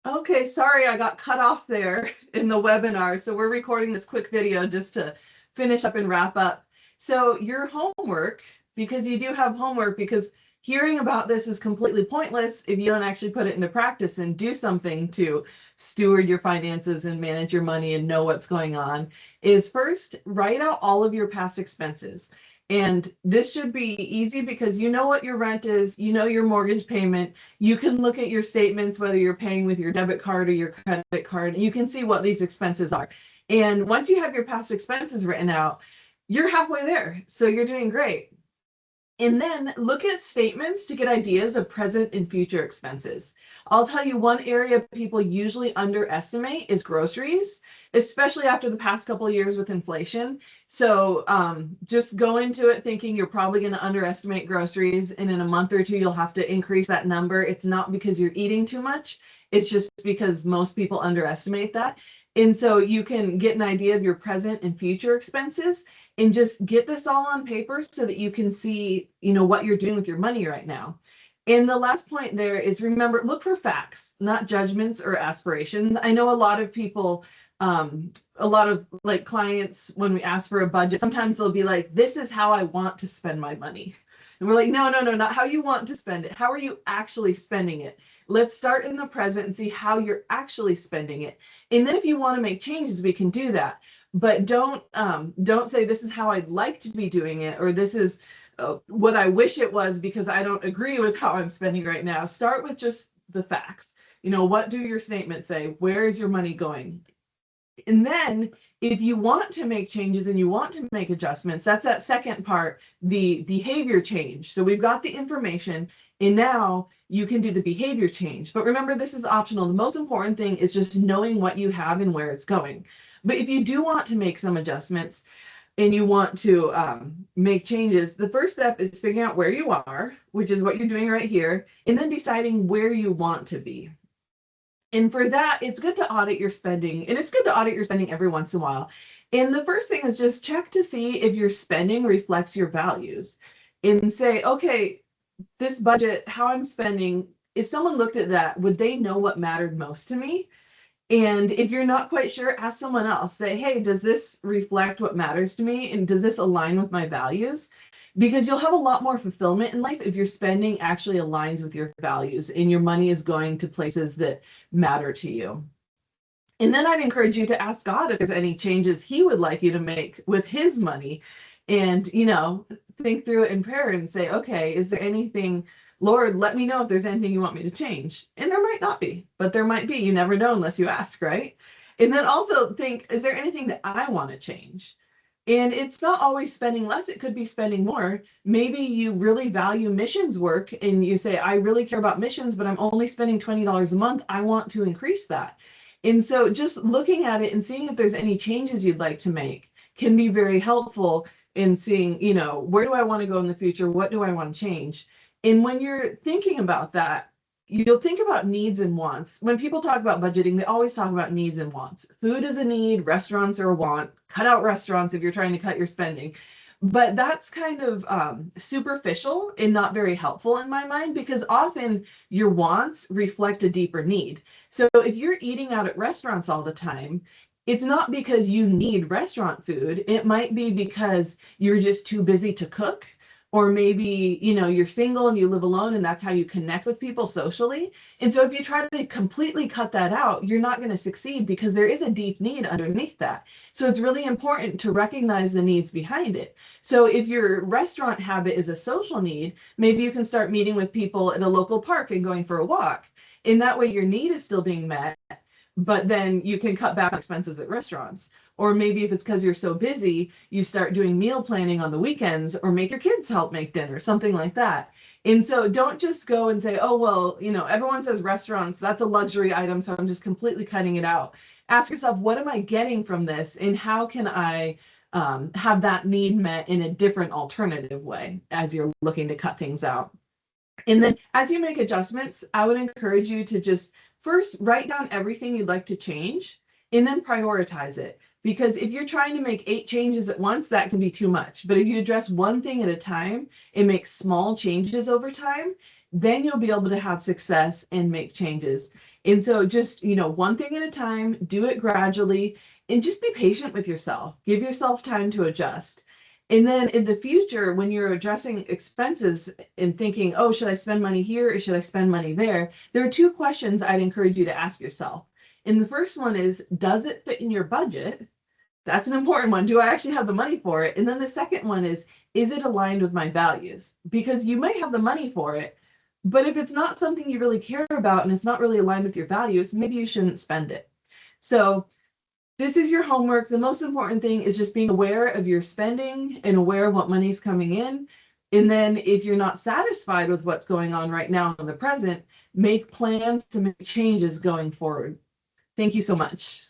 Okay, sorry I got cut off there in the webinar. So we're recording this quick video just to finish up and wrap up. So your homework, because you do have homework, because hearing about this is completely pointless if you don't actually put it into practice and do something to steward your finances and manage your money and know what's going on, is first write out all of your past expenses. And this should be easy because you know what your rent is, you know your mortgage payment, you can look at your statements, whether you're paying with your debit card or your credit card, you can see what these expenses are. And once you have your past expenses written out, you're halfway there. So you're doing great. And then look at statements to get ideas of present and future expenses. I'll tell you one area people usually underestimate is groceries, especially after the past couple of years with inflation. So just go into it thinking you're probably going to underestimate groceries, and in a month or two, you'll have to increase that number. It's not because you're eating too much. It's just because most people underestimate that. And so you can get an idea of your present and future expenses and just get this all on paper so that you can see, what you're doing with your money right now. And the last point there is, remember, look for facts, not judgments or aspirations. I know a lot of people, a lot of like clients, when we ask for a budget, sometimes they'll be like, this is how I want to spend my money. And we're like, no, not how you want to spend it. How are you actually spending it? Let's start in the present and see how you're actually spending it. And then if you want to make changes, we can do that. But don't say this is how I'd like to be doing it, or this is what I wish it was because I don't agree with how I'm spending right now. Start with just the facts. What do your statements say? Where is your money going? And then if you want to make changes and you want to make adjustments, that's that second part, the behavior change. So we've got the information, and now you can do the behavior change. But remember, this is optional. The most important thing is just knowing what you have and where it's going. But if you do want to make some adjustments and you want to make changes, the first step is figuring out where you are, which is what you're doing right here, and then deciding where you want to be. And for that, it's good to audit your spending, and it's good to audit your spending every once in a while. And the first thing is just check to see if your spending reflects your values and say, okay, this budget, how I'm spending, if someone looked at that, would they know what mattered most to me? And if you're not quite sure, ask someone else. Say, hey, does this reflect what matters to me? And does this align with my values? Because you'll have a lot more fulfillment in life if your spending actually aligns with your values and your money is going to places that matter to you. And then I'd encourage you to ask God if there's any changes he would like you to make with his money. And, think through it in prayer and say, okay, is there anything, Lord, let me know if there's anything you want me to change. And there might not be, but there might be. You never know unless you ask, right? And then also think, is there anything that I want to change? And it's not always spending less. It could be spending more. Maybe you really value missions work and you say, I really care about missions, but I'm only spending $20 a month. I want to increase that. And so just looking at it and seeing if there's any changes you'd like to make can be very helpful in seeing, where do I want to go in the future? What do I want to change? And when you're thinking about that, you'll think about needs and wants. When people talk about budgeting, they always talk about needs and wants. Food is a need, restaurants are a want. Cut out restaurants if you're trying to cut your spending. But that's kind of superficial and not very helpful in my mind, because often your wants reflect a deeper need. So if you're eating out at restaurants all the time, it's not because you need restaurant food. It might be because you're just too busy to cook. Or maybe, you're single and you live alone and that's how you connect with people socially. And so if you try to completely cut that out, you're not going to succeed because there is a deep need underneath that. So it's really important to recognize the needs behind it. So if your restaurant habit is a social need, maybe you can start meeting with people at a local park and going for a walk. And that way your need is still being met, but then you can cut back on expenses at restaurants. Or maybe if it's because you're so busy, you start doing meal planning on the weekends or make your kids help make dinner, something like that. And so don't just go and say, oh, well, everyone says restaurants, that's a luxury item, so I'm just completely cutting it out. Ask yourself, what am I getting from this? And how can I have that need met in a different alternative way as you're looking to cut things out? And then as you make adjustments, I would encourage you to just first write down everything you'd like to change and then prioritize it. Because if you're trying to make 8 changes at once, that can be too much. But if you address one thing at a time and make small changes over time, then you'll be able to have success and make changes. And so just, one thing at a time, do it gradually, and just be patient with yourself. Give yourself time to adjust. And then in the future, when you're addressing expenses and thinking, oh, should I spend money here or should I spend money there? There are two questions I'd encourage you to ask yourself. And the first one is, does it fit in your budget? That's an important one. Do I actually have the money for it? And then the second one is it aligned with my values? Because you might have the money for it, but if it's not something you really care about and it's not really aligned with your values, maybe you shouldn't spend it. So this is your homework. The most important thing is just being aware of your spending and aware of what money's coming in. And then if you're not satisfied with what's going on right now in the present, make plans to make changes going forward. Thank you so much.